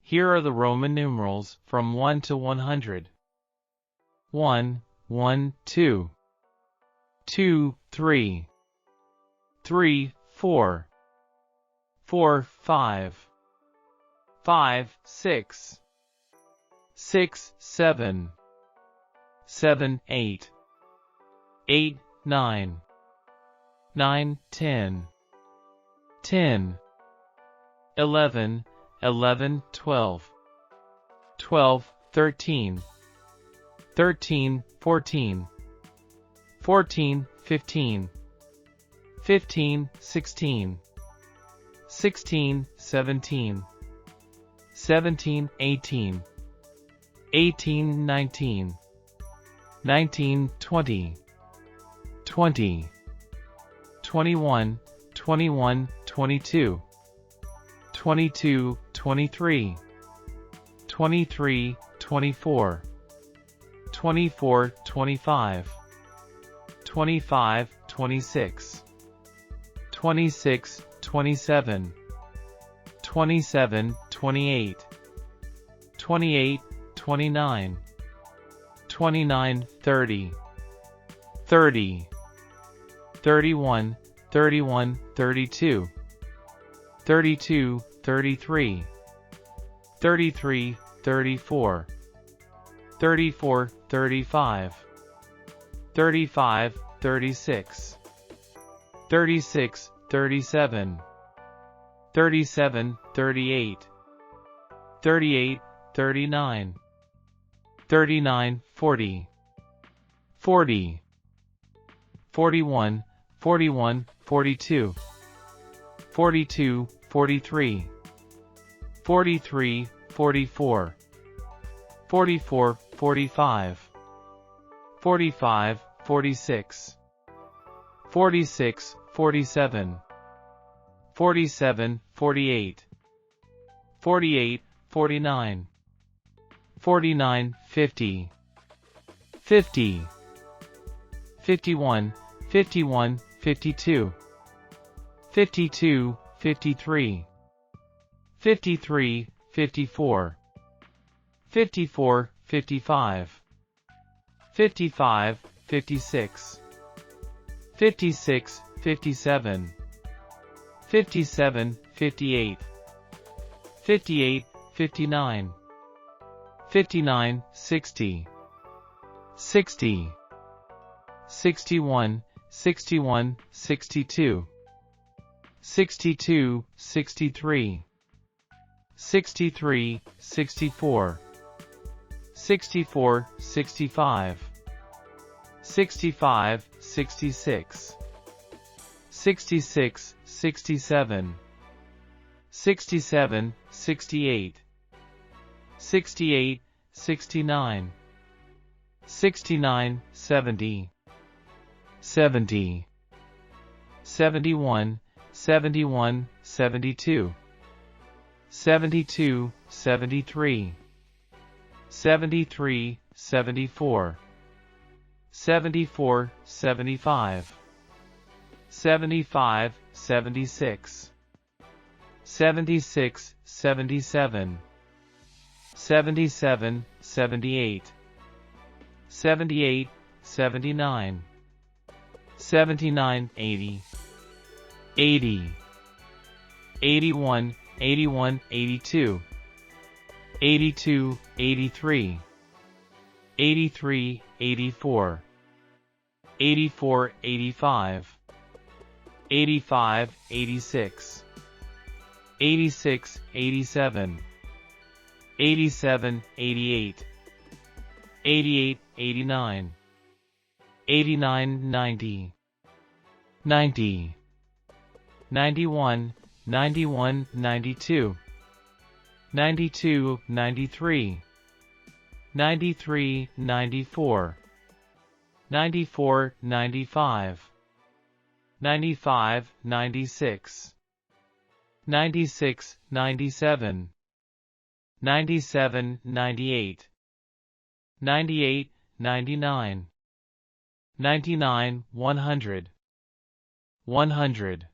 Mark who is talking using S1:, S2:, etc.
S1: Here are the Roman numerals from 1 to 100. 1, 1, 2. 2, 3. 3, 4. 4, 5. 5, 6. 6, 7. 7, 8. 8, 9. 9, 10. 10. 11, 11, 12. 12, 13. 13, 14. 14, 15. 15, 16. 16, 17. 17, 18. 18, 19. 19, 20. 20. 21, 21, 22. 22, 23. 23, 24. 24, 25. 25, 26. 26, 27. 27, 28. 28, 29. 29, 30. 30. 31, 31, 32. 32, 33. 33, 34. 34, 35. 35, 36. 36, 37. 37, 38. 38, 39. 39, 40. 40. 41, 41, 42. 42, 43. 43, 44. 44, 45. 45, 46. 46, 47. 47, 48. 48, 49. 49, 50. 50. 51, 51, 52. 52, 53. 53, 54. 54, 55. 55, 56. 56, 57. 57, 58. 58, 59. 59, 60. 60. 61, 61, 62. 62, 63. 63, 64. 64, 65. 65, 66. 66, 67. 67, 68. 68, 69. 69, 70. 70. 71, 71, 72. 72, 73. 73, 74. 74, 75. 75, 76. 76, 77. 77, 78. 78, 79. 79, 80. 80. 81, 81, 82. 82, 83. 83, 84. 84, 85. 85, 86. 86, 87. 87, 88. 88, 89. 89, 90. 90. 91, 91, 92. 92, 93. 93, 94. 94, 95. 95, 96. 96, 97. 97, 98. 98, 99. 99, 100. 100.